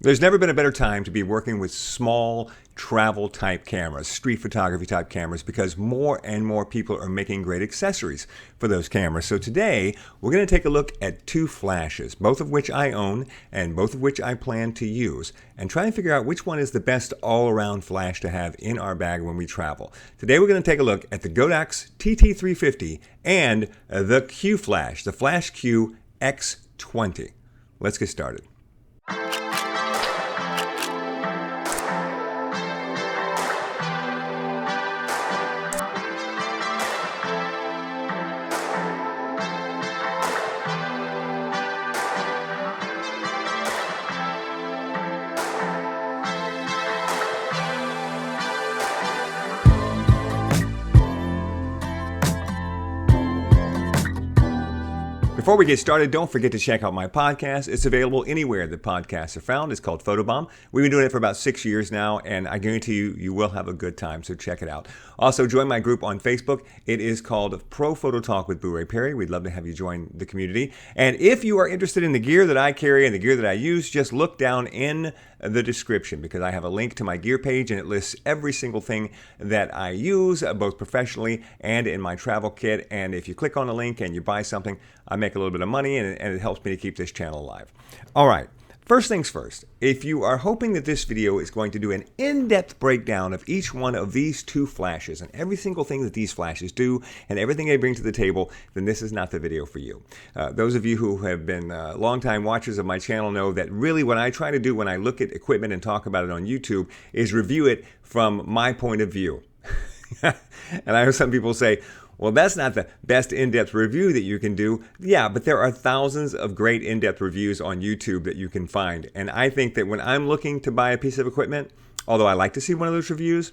There's never been a better time to be working with small travel type cameras, street photography type cameras, because more and more people are making great accessories for those cameras. So today we're going to take a look at two flashes, both of which I own and both of which I plan to use, and try and figure out which one is the best all-around flash to have in our bag when we travel. Today we're going to take a look at the Godox TT350 and the Q Flash, the FlashQ X20. Let's get started. Before we get started, don't forget to check out my podcast. It's available anywhere that podcasts are found. It's called Photobomb. We've been doing it for about 6 years now, and I guarantee you, you will have a good time, so check it out. Also, join my group on Facebook. It is called Pro Photo Talk with Boo Ray Perry. We'd love to have you join the community. And if you are interested in the gear that I carry and the gear that I use, just look down in the description, because I have a link to my gear page and it lists every single thing that I use, both professionally and in my travel kit. And if you click on the link and you buy something, I make a little bit of money, and it helps me to keep this channel alive. All right. First things first, if you are hoping that this video is going to do an in-depth breakdown of each one of these two flashes and every single thing that these flashes do and everything they bring to the table, then this is not the video for you. Those of you who have been longtime watchers of my channel know that really what I try to do when I look at equipment and talk about it on YouTube is review it from my point of view. And I know some people say, well, that's not the best in-depth review that you can do. Yeah, but there are thousands of great in-depth reviews on YouTube that you can find. And I think that when I'm looking to buy a piece of equipment, although I like to see one of those reviews,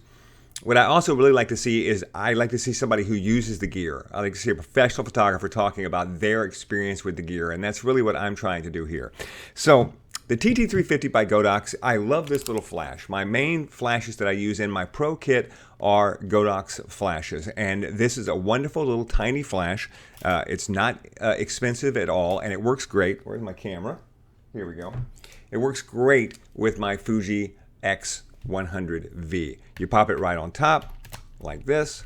what I also really like to see is I like to see somebody who uses the gear. I like to see a professional photographer talking about their experience with the gear. And that's really what I'm trying to do here. So the TT350 by Godox, I love this little flash. My main flashes that I use in my pro kit are Godox flashes, and this is a wonderful little tiny flash. It's not expensive at all, and it works great. Where's my camera? Here we go. It works great with my Fuji X100V. You pop it right on top like this,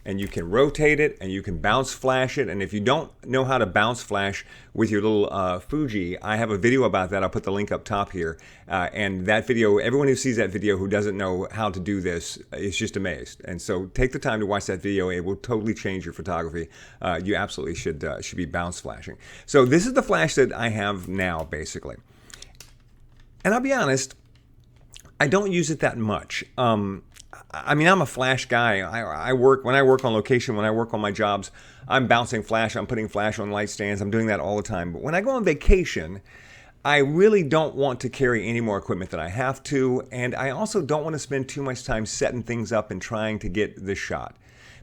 and you can rotate it and you can bounce flash it. And if you don't know how to bounce flash with your little Fuji, I have a video about that. I'll put the link up top here. And that video, everyone who sees that video who doesn't know how to do this is just amazed. And so take the time to watch that video. It will totally change your photography. You absolutely should be bounce flashing. So this is the flash that I have now, basically. And I'll be honest, I don't use it that much. I mean, I'm a flash guy. When I work on location, when I work on my jobs, I'm bouncing flash, I'm putting flash on light stands, I'm doing that all the time. But when I go on vacation, I really don't want to carry any more equipment than I have to, and I also don't want to spend too much time setting things up and trying to get the shot,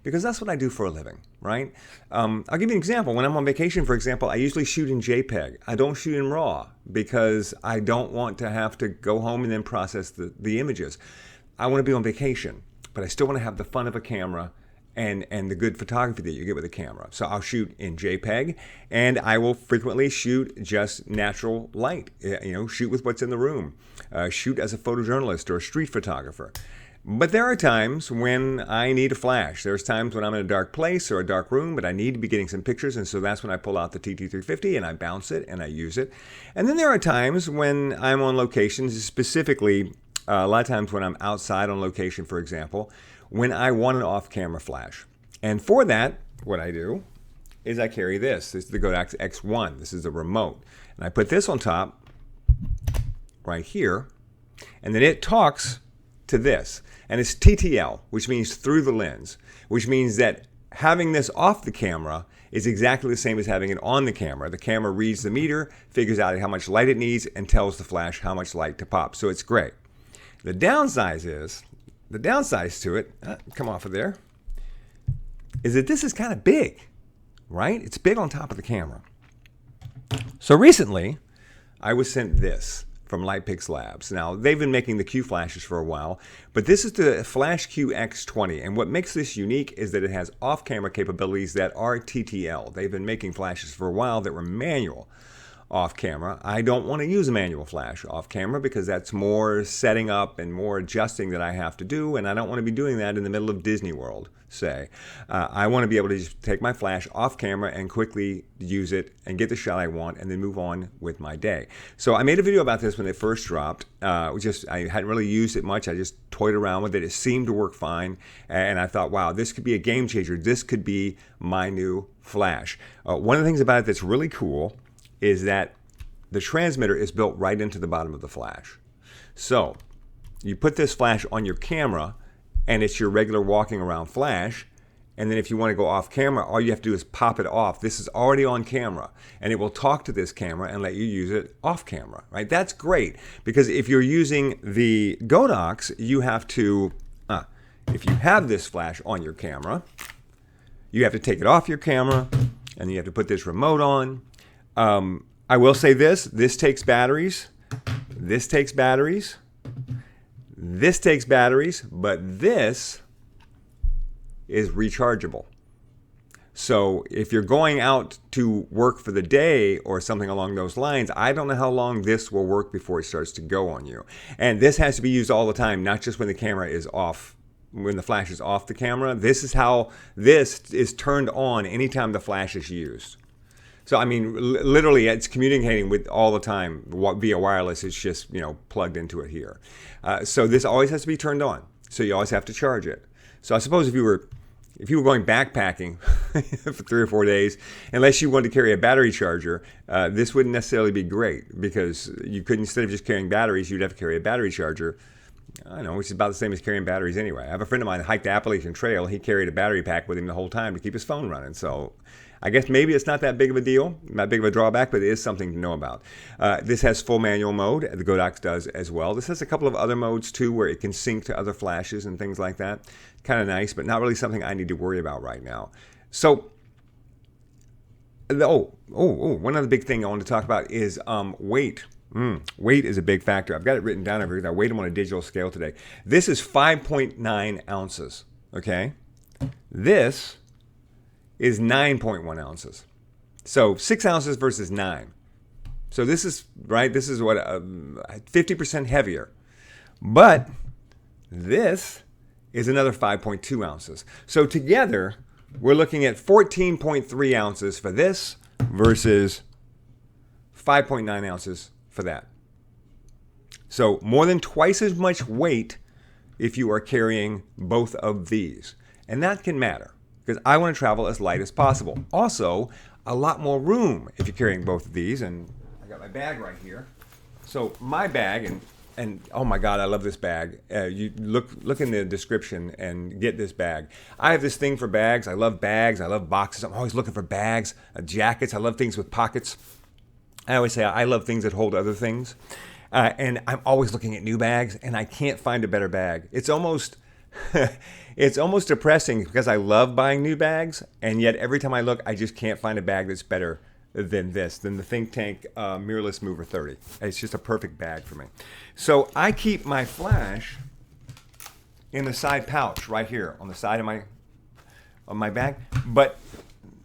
because that's what I do for a living, right? I'll give you an example. When I'm on vacation, for example, I usually shoot in JPEG. I don't shoot in RAW because I don't want to have to go home and then process the images. I want to be on vacation, but I still want to have the fun of a camera and the good photography that you get with a camera. So I'll shoot in JPEG, and I will frequently shoot just natural light. You know, shoot with what's in the room. Shoot as a photojournalist or a street photographer. But there are times when I need a flash. There's times when I'm in a dark place or a dark room, but I need to be getting some pictures, and so that's when I pull out the TT350 and I bounce it and I use it. And then there are times when I'm on locations, specifically a lot of times when I'm outside on location, for example, when I want an off-camera flash. And for that, what I do is I carry this. This is the Godox X1. This is the remote. And I put this on top right here, and then it talks to this. And it's TTL, which means through the lens, which means that having this off the camera is exactly the same as having it on the camera. The camera reads the meter, figures out how much light it needs, and tells the flash how much light to pop. So it's great. The downside to it, come off of there, is that this is kind of big, right? It's big on top of the camera. So recently, I was sent this from Lightpix Labs. Now, they've been making the Q flashes for a while, but this is the FlashQ X20, and what makes this unique is that it has off-camera capabilities that are TTL. They've been making flashes for a while that were manual. off camera. I don't want to use a manual flash off camera because that's more setting up and more adjusting that I have to do, and I don't want to be doing that in the middle of Disney World, say. I want to be able to just take my flash off camera and quickly use it and get the shot I want and then move on with my day. So I made a video about this when it first dropped. I hadn't really used it much. I just toyed around with it. It seemed to work fine, and I thought, wow, this could be a game changer. This could be my new flash. One of the things about it that's really cool is that the transmitter is built right into the bottom of the flash. So you put this flash on your camera and it's your regular walking around flash, and then if you want to go off camera, all you have to do is pop it off. This is already on camera and it will talk to this camera and let you use it off camera, right? That's great, because if you're using the Godox, you have to, if you have this flash on your camera, you have to take it off your camera and you have to put this remote on. I will say this takes batteries, this takes batteries, this takes batteries, but this is rechargeable. So if you're going out to work for the day or something along those lines, I don't know how long this will work before it starts to go on you. And this has to be used all the time, not just when the camera is off, when the flash is off the camera. This is how this is turned on anytime the flash is used. So, I mean, literally, it's communicating with all the time via wireless. It's just, plugged into it here. So this always has to be turned on. So you always have to charge it. So I suppose if you were going backpacking for 3 or 4 days, unless you wanted to carry a battery charger, this wouldn't necessarily be great, because you could, instead of just carrying batteries, you'd have to carry a battery charger. I don't know, which is about the same as carrying batteries anyway. I have a friend of mine who hiked the Appalachian Trail. He carried a battery pack with him the whole time to keep his phone running. So I guess maybe it's not that big of a deal, not big of a drawback, but it is something to know about. This has full manual mode. The Godox does as well. This has a couple of other modes too, where it can sync to other flashes and things like that. Kind of nice, but not really something I need to worry about right now. So, one other big thing I want to talk about is weight. Weight is a big factor. I've got it written down over here. I weighed them on a digital scale today. This is 5.9 ounces, okay? This is 9.1 ounces. So 6 ounces versus 9. So this is, right, this is what, 50% heavier. But this is another 5.2 ounces. So together, we're looking at 14.3 ounces for this versus 5.9 ounces for that. So more than twice as much weight if you are carrying both of these. And that can matter, because I want to travel as light as possible. Also, a lot more room if you're carrying both of these. And I got my bag right here. So my bag, and oh my God, I love this bag. You look in the description and get this bag. I have this thing for bags. I love bags. I love boxes. I'm always looking for bags, jackets. I love things with pockets. I always say I love things that hold other things. And I'm always looking at new bags, and I can't find a better bag. It's almost it's almost depressing, because I love buying new bags, and yet every time I look, I just can't find a bag that's better than the Think Tank Mirrorless Mover 30. It's just a perfect bag for me. So I keep my flash in the side pouch right here on the side of my bag, but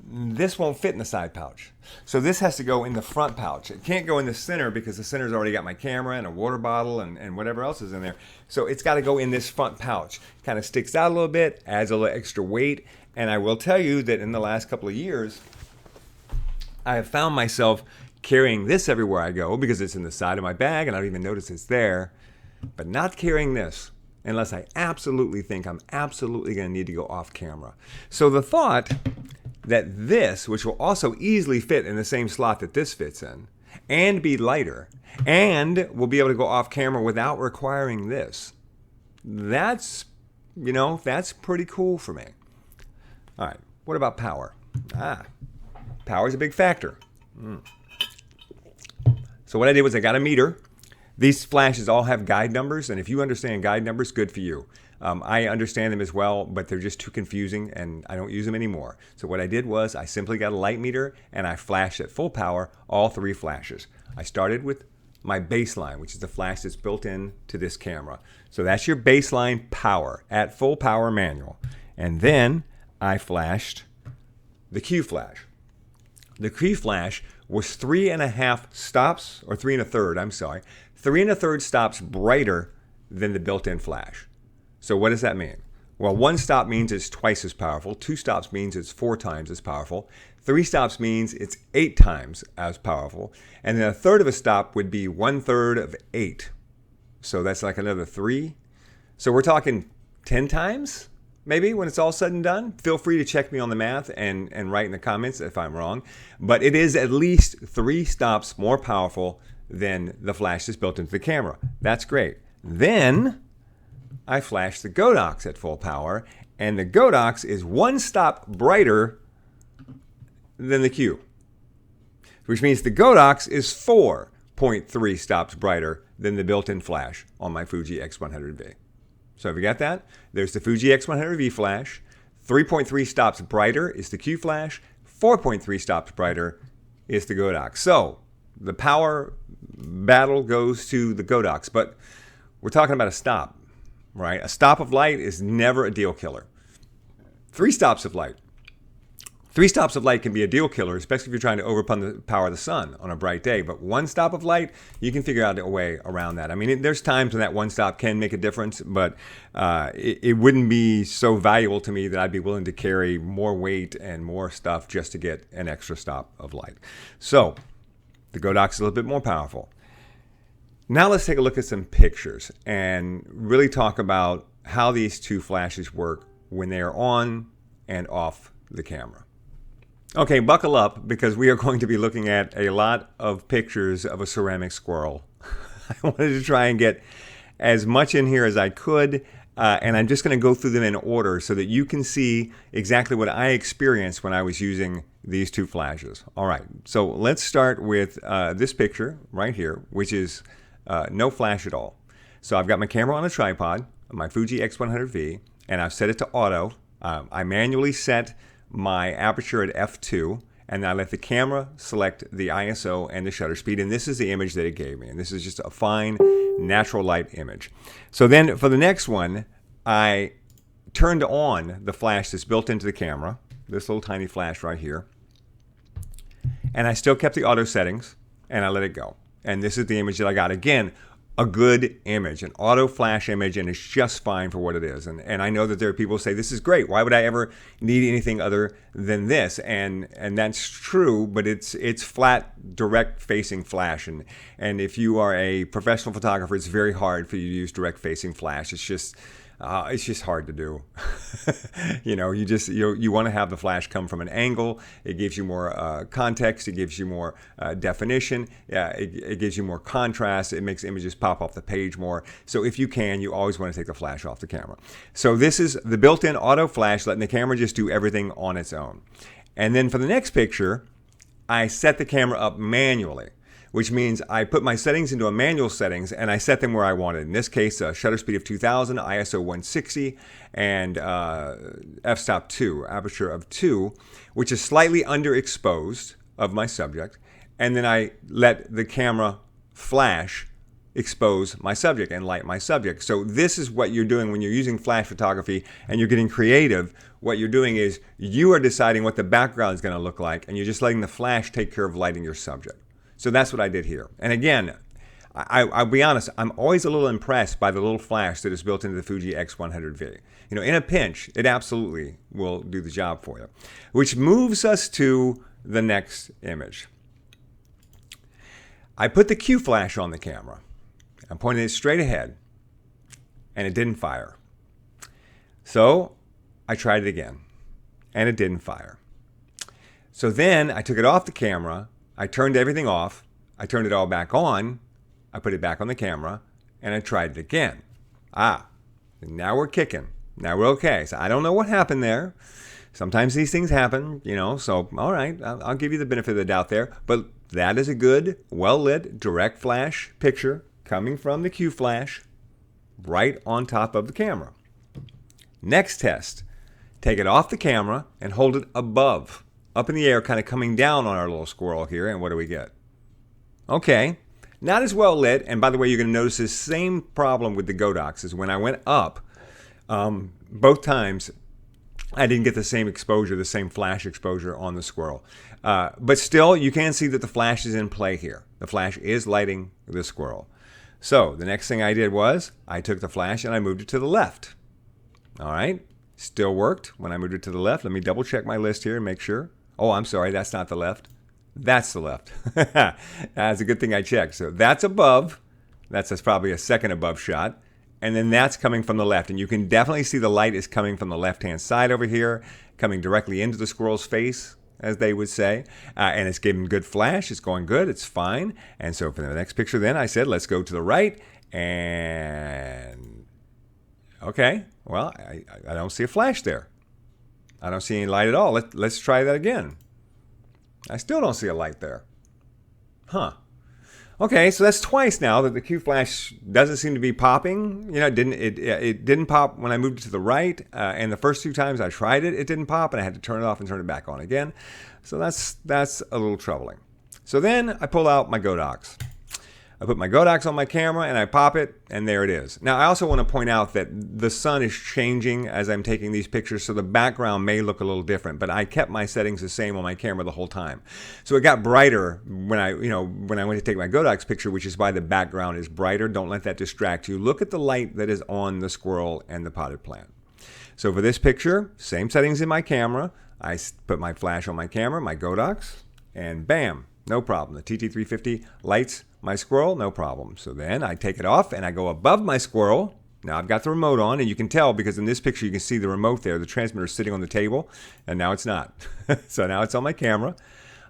this won't fit in the side pouch. So this has to go in the front pouch. It can't go in the center, because the center's already got my camera and a water bottle and whatever else is in there. So it's got to go in this front pouch. Kind of sticks out a little bit, adds a little extra weight. And I will tell you that in the last couple of years, I have found myself carrying this everywhere I go, because it's in the side of my bag and I don't even notice it's there, but not carrying this unless I absolutely think I'm absolutely going to need to go off camera. So the thought that this, which will also easily fit in the same slot that this fits in, and be lighter, and we'll be able to go off camera without requiring this, that's pretty cool for me. All right, what about power? Power is a big factor. So what I did was I got a meter. These flashes all have guide numbers, and if you understand guide numbers, good for you. I understand them as well, but they're just too confusing, and I don't use them anymore. So what I did was I simply got a light meter, and I flashed at full power all 3 flashes. I started with my baseline, which is the flash that's built in to this camera. So that's your baseline power at full power manual. And then I flashed the Q flash. the Q flash was 3.5 stops, or 3 1/3, I'm sorry, 3 1/3 stops brighter than the built-in flash. So what does that mean? Well, 1 stop means it's twice as powerful, 2 stops means it's 4 times as powerful, 3 stops means it's 8 times as powerful, and then 1/3 of a stop would be 1/3 of 8. So that's like another 3. So we're talking 10 times, maybe, when it's all said and done. Feel free to check me on the math and write in the comments if I'm wrong. But it is at least 3 stops more powerful than the flash that's built into the camera. That's great. Then I flash the Godox at full power, and the Godox is 1 stop brighter than the Q, which means the Godox is 4.3 stops brighter than the built-in flash on my Fuji X100V. So have you got that? There's the Fuji X100V flash. 3.3 stops brighter is the Q flash. 4.3 stops brighter is the Godox. So the power battle goes to the Godox, but we're talking about a stop, right? A stop of light is never a deal killer. 3 stops of light. 3 stops of light can be a deal killer, especially if you're trying to overpower the sun on a bright day. But 1 stop of light, you can figure out a way around that. I mean, there's times when that 1 stop can make a difference, but it wouldn't be so valuable to me that I'd be willing to carry more weight and more stuff just to get an extra stop of light. So the Godox is a little bit more powerful. Now let's take a look at some pictures and really talk about how these 2 flashes work when they are on and off the camera. Okay, buckle up, because we are going to be looking at a lot of pictures of a ceramic squirrel. I wanted to try and get as much in here as I could, and I'm just going to go through them in order so that you can see exactly what I experienced when I was using these 2 flashes. All right, so let's start with this picture right here, which is no flash at all. So I've got my camera on a tripod, my Fuji X100V, and I've set it to auto. I manually set my aperture at f2, and I let the camera select the ISO and the shutter speed, and this is the image that it gave me, and this is just a fine natural light image. So then for the next one, I turned on the flash that's built into the camera, this little tiny flash right here, and I still kept the auto settings, and I let it go. And this is the image that I got. Again, a good image, an auto flash image, and it's just fine for what it is. And I know that there are people who say, this is great. Why would I ever need anything other than this? And that's true, but it's flat, direct facing flash. And if you are a professional photographer, it's very hard for you to use direct facing flash. It's just hard to do. You know, you want to have the flash come from an angle. It gives you more context. It gives you more definition. It gives you more contrast. It makes images pop off the page more. So if you can, you always want to take the flash off the camera. So this is the built-in auto flash, letting the camera just do everything on its own. And then for the next picture, I set the camera up manually, which means I put my settings into a manual settings and I set them where I wanted. In this case, shutter speed of 2000, ISO 160, and f-stop 2, aperture of 2, which is slightly underexposed of my subject. And then I let the camera flash expose my subject and light my subject. So this is what you're doing when you're using flash photography and you're getting creative. What you're doing is you are deciding what the background is going to look like, and you're just letting the flash take care of lighting your subject. So that's what I did here. And again, I'll be honest, I'm always a little impressed by the little flash that is built into the Fuji X100V. You know, in a pinch, it absolutely will do the job for you. Which moves us to the next image. I put the Q flash on the camera. I'm pointing it straight ahead, and it didn't fire. So I tried it again, and it didn't fire. So then I took it off the camera. I turned everything off, I turned it all back on, I put it back on the camera, and I tried it again. Now we're kicking. Now we're okay. So I don't know what happened there. Sometimes these things happen, you know, so all right, I'll give you the benefit of the doubt there. But that is a good, well-lit, direct flash picture coming from the Q flash right on top of the camera. Next test, take it off the camera and hold it above, up in the air, kind of coming down on our little squirrel here, and what do we get? Okay, not as well lit, and by the way, you're going to notice the same problem with the Godox is when I went up, both times I didn't get the same exposure, the same flash exposure on the squirrel. But still, you can see that the flash is in play here. The flash is lighting the squirrel. So the next thing I did was I took the flash and I moved it to the left. All right, still worked when I moved it to the left. Let me double check my list here and make sure. Oh, I'm sorry, that's not the left. That's the left. That's a good thing I checked. So that's above. That's probably a second above shot. And then that's coming from the left. And you can definitely see the light is coming from the left-hand side over here, coming directly into the squirrel's face, as they would say. And it's giving good flash. It's going good. It's fine. And so for the next picture then, I said, let's go to the right. And okay, well, I don't see a flash there. I don't see any light at all. Let's try that again. I still don't see a light there. Huh. Okay, so that's twice now that the Q flash doesn't seem to be popping. You know, it didn't pop when I moved it to the right, and the first 2 times I tried it, it didn't pop, and I had to turn it off and turn it back on again. So that's a little troubling. So then I pull out my Godox. I put my Godox on my camera and I pop it, and there it is. Now, I also want to point out that the sun is changing as I'm taking these pictures, so the background may look a little different, but I kept my settings the same on my camera the whole time. So it got brighter when I went to take my Godox picture, which is why the background is brighter. Don't let that distract you. Look at the light that is on the squirrel and the potted plant. So for this picture, same settings in my camera. I put my flash on my camera, my Godox, and bam, no problem. The TT350 lights my squirrel, no problem. So then I take it off and I go above my squirrel. Now I've got the remote on, and you can tell because in this picture you can see the remote there. The transmitter is sitting on the table, and now it's not. So now it's on my camera.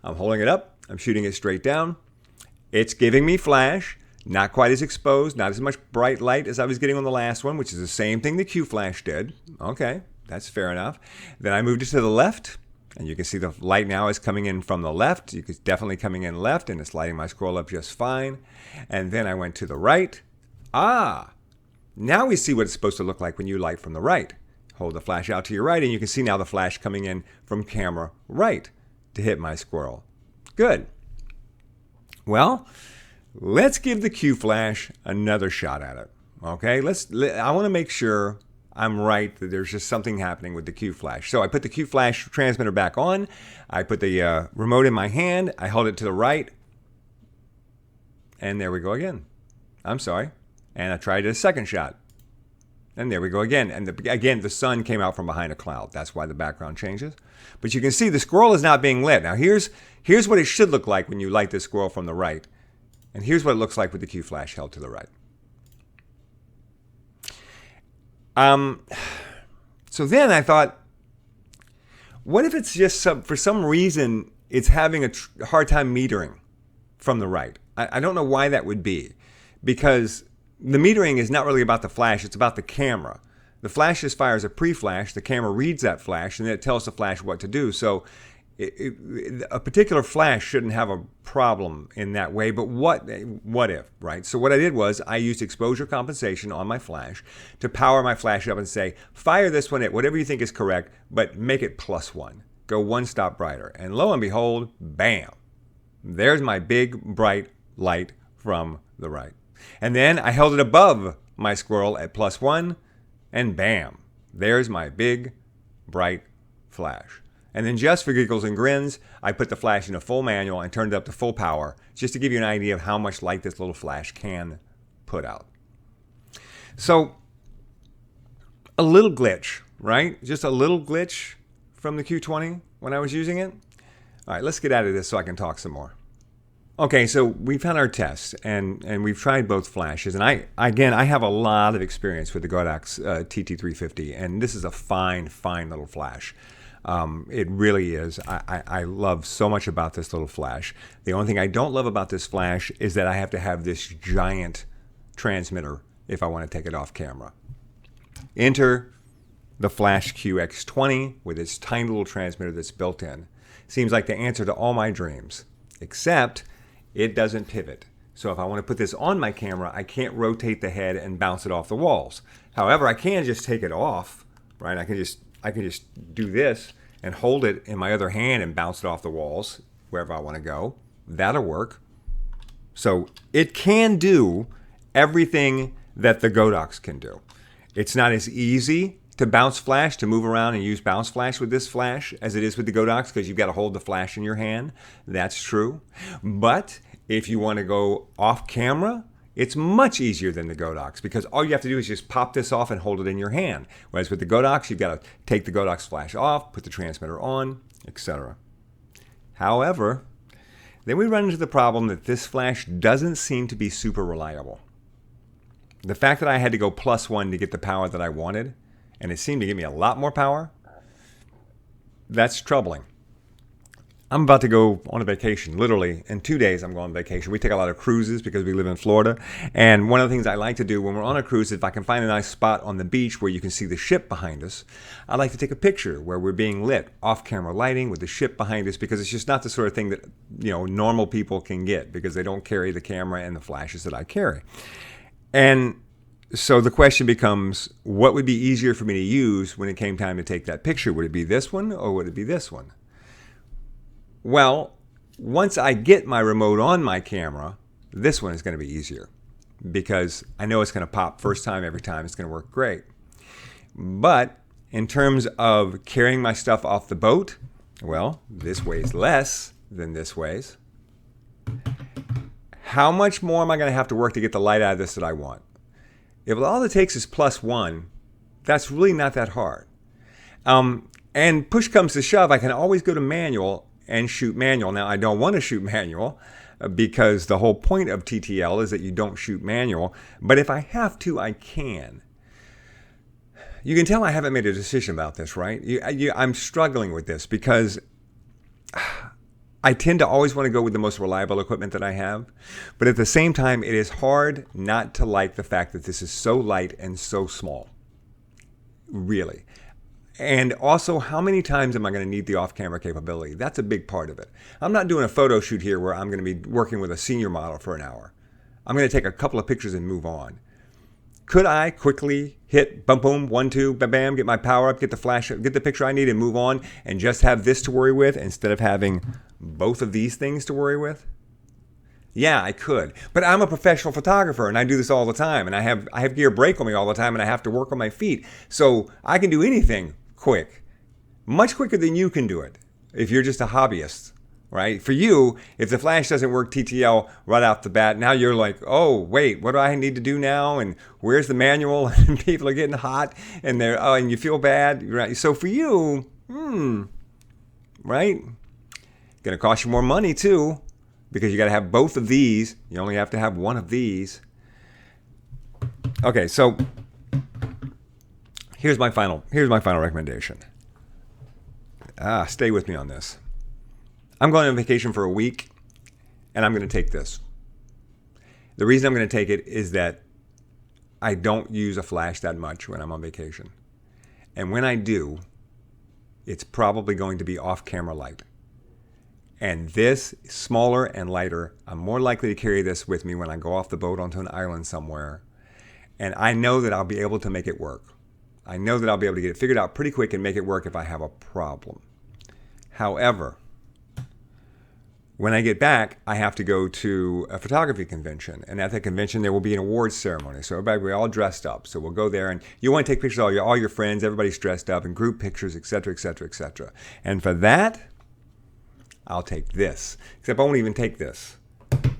I'm holding it up. I'm shooting it straight down. It's giving me flash. Not quite as exposed, not as much bright light as I was getting on the last one, which is the same thing the Q flash did. Okay, that's fair enough. Then I moved it to the left. And you can see the light now is coming in from the left. It's definitely coming in left, and it's lighting my squirrel up just fine. And then I went to the right. Ah, now we see what it's supposed to look like when you light from the right. Hold the flash out to your right, and you can see now the flash coming in from camera right to hit my squirrel. Good. Well, let's give the Q flash another shot at it. Okay, I want to make sure I'm right that there's just something happening with the Q flash. So I put the Q flash transmitter back on. I put the remote in my hand. I held it to the right. And there we go again. I'm sorry. And I tried a second shot. And there we go again. And again, the sun came out from behind a cloud. That's why the background changes. But you can see the squirrel is not being lit. Now here's what it should look like when you light this squirrel from the right. And here's what it looks like with the Q flash held to the right. So then I thought, what if it's just for some reason it's having a hard time metering from the right? I don't know why that would be, because the metering is not really about the flash, it's about the camera. The flash just fires a pre-flash, the camera reads that flash, and then it tells the flash what to do. So a particular flash shouldn't have a problem in that way, but what if, right? So what I did was I used exposure compensation on my flash to power my flash up and say, fire this one at whatever you think is correct, but make it +1. Go 1 stop brighter. And lo and behold, bam, there's my big bright light from the right. And then I held it above my squirrel at +1, and bam, there's my big bright flash. And then just for giggles and grins, I put the flash in a full manual and turned it up to full power, just to give you an idea of how much light this little flash can put out. So, a little glitch, right? Just a little glitch from the Q20 when I was using it. All right, let's get out of this so I can talk some more. Okay, so we've had our tests, and we've tried both flashes. And I have a lot of experience with the Godox TT350, and this is a fine little flash. It really is. I love so much about this little flash. The only thing I don't love about this flash is that I have to have this giant transmitter if I want to take it off camera. Enter the FlashQ X20 with its tiny little transmitter that's built in. Seems like the answer to all my dreams, except it doesn't pivot. So if I want to put this on my camera, I can't rotate the head and bounce it off the walls. However, I can just take it off, right? I can just do this and hold it in my other hand and bounce it off the walls wherever I want to go. That'll work. So it can do everything that the Godox can do. It's not as easy to bounce flash, to move around and use bounce flash with this flash as it is with the Godox, because you've got to hold the flash in your hand. That's true. But if you want to go off camera, it's much easier than the Godox, because all you have to do is just pop this off and hold it in your hand. Whereas with the Godox, you've got to take the Godox flash off, put the transmitter on, etc. However, then we run into the problem that this flash doesn't seem to be super reliable. The fact that I had to go +1 to get the power that I wanted, and it seemed to give me a lot more power, that's troubling. I'm about to go on a vacation. Literally, in 2 days, I'm going on vacation. We take a lot of cruises because we live in Florida. And one of the things I like to do when we're on a cruise, if I can find a nice spot on the beach where you can see the ship behind us, I like to take a picture where we're being lit, off-camera lighting with the ship behind us, because it's just not the sort of thing that, you know, normal people can get, because they don't carry the camera and the flashes that I carry. And so the question becomes, what would be easier for me to use when it came time to take that picture? Would it be this one or would it be this one? Well, once I get my remote on my camera, this one is going to be easier, because I know it's going to pop first time every time. It's going to work great. But in terms of carrying my stuff off the boat, well, this weighs less than this weighs. How much more am I going to have to work to get the light out of this that I want? If all it takes is +1, that's really not that hard. And push comes to shove, I can always go to manual and shoot manual. Now, I don't want to shoot manual because the whole point of TTL is that you don't shoot manual. But if I have to, I can. You can tell I haven't made a decision about this, right? I'm struggling with this because I tend to always want to go with the most reliable equipment that I have. But at the same time, it is hard not to like the fact that this is so light and so small. Really. And also, how many times am I going to need the off-camera capability? That's a big part of it. I'm not doing a photo shoot here where I'm going to be working with a senior model for an hour. I'm going to take a couple of pictures and move on. Could I quickly hit bum boom, 1, 2, bam, bam, get my power up, get the flash, get the picture I need and move on and just have this to worry with instead of having both of these things to worry with? Yeah, I could. But I'm a professional photographer and I do this all the time, and I have gear break on me all the time, and I have to work on my feet. So I can do anything quick, much quicker than you can do it if you're just a hobbyist, right? For you, if the flash doesn't work TTL right off the bat, now you're like, oh, wait, what do I need to do now? And where's the manual? And people are getting hot and and you feel bad, right? So for you, right? Gonna cost you more money too, because you got to have both of these. You only have to have one of these. Okay, so here's my final recommendation. Stay with me on this. I'm going on vacation for a week, and I'm going to take this. The reason I'm going to take it is that I don't use a flash that much when I'm on vacation. And when I do, it's probably going to be off-camera light. And this, smaller and lighter, I'm more likely to carry this with me when I go off the boat onto an island somewhere. And I know that I'll be able to make it work. I know that I'll be able to get it figured out pretty quick and make it work if I have a problem. However, when I get back, I have to go to a photography convention. And at that convention, there will be an awards ceremony. So everybody will be all dressed up. So we'll go there, and you want to take pictures of all your friends, everybody's dressed up, and group pictures, etc., etc., etc. And for that, I'll take this. Except I won't even take this.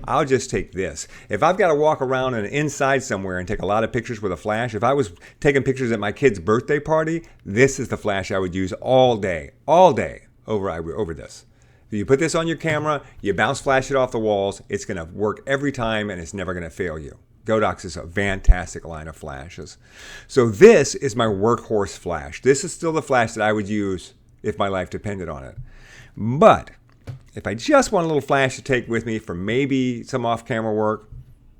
I'll just take this. If I've got to walk around and inside somewhere and take a lot of pictures with a flash, if I was taking pictures at my kid's birthday party, this is the flash I would use all day over this. If you put this on your camera, you bounce flash it off the walls, it's going to work every time and it's never going to fail you. Godox is a fantastic line of flashes. So this is my workhorse flash. This is still the flash that I would use if my life depended on it. But if I just want a little flash to take with me for maybe some off-camera work,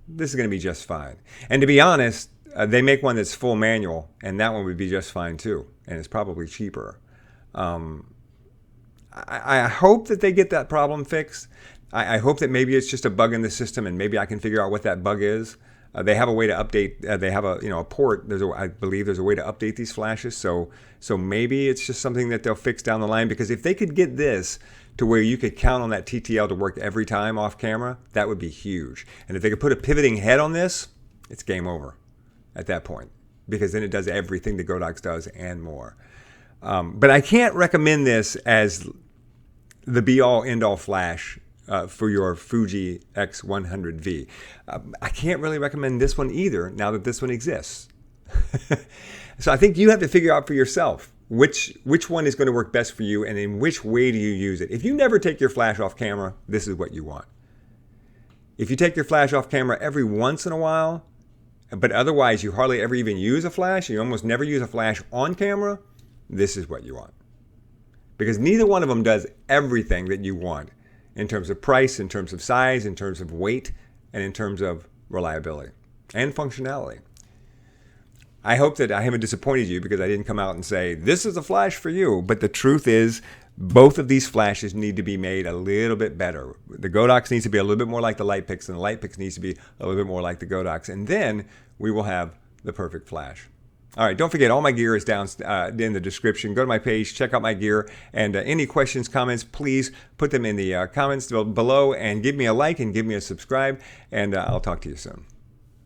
this is going to be just fine. And to be honest, they make one that's full manual, and that one would be just fine too. And it's probably cheaper. I hope that they get that problem fixed. I hope that maybe it's just a bug in the system, and maybe I can figure out what that bug is. They have a way to update. They have a port. I believe there's a way to update these flashes. So maybe it's just something that they'll fix down the line. Because if they could get this to where you could count on that TTL to work every time off camera, that would be huge. And if they could put a pivoting head on this, it's game over at that point. because then it does everything the Godox does and more. But I can't recommend this as the be-all, end-all flash for your Fuji X100V. I can't really recommend this one either now that this one exists. So I think you have to figure out for yourself which one is going to work best for you and in which way do you use it. If you never take your flash off camera, this is what you want. If you take your flash off camera every once in a while, but otherwise you hardly ever even use a flash, you almost never use a flash on camera, this is what you want. Because neither one of them does everything that you want in terms of price, in terms of size, in terms of weight, and in terms of reliability and functionality. I hope that I haven't disappointed you because I didn't come out and say, this is a flash for you. But the truth is, both of these flashes need to be made a little bit better. The Godox needs to be a little bit more like the Lightpix, and the Lightpix needs to be a little bit more like the Godox. And then we will have the perfect flash. All right, don't forget, all my gear is down in the description. Go to my page, check out my gear, and any questions, comments, please put them in the comments below, and give me a like and give me a subscribe, and I'll talk to you soon.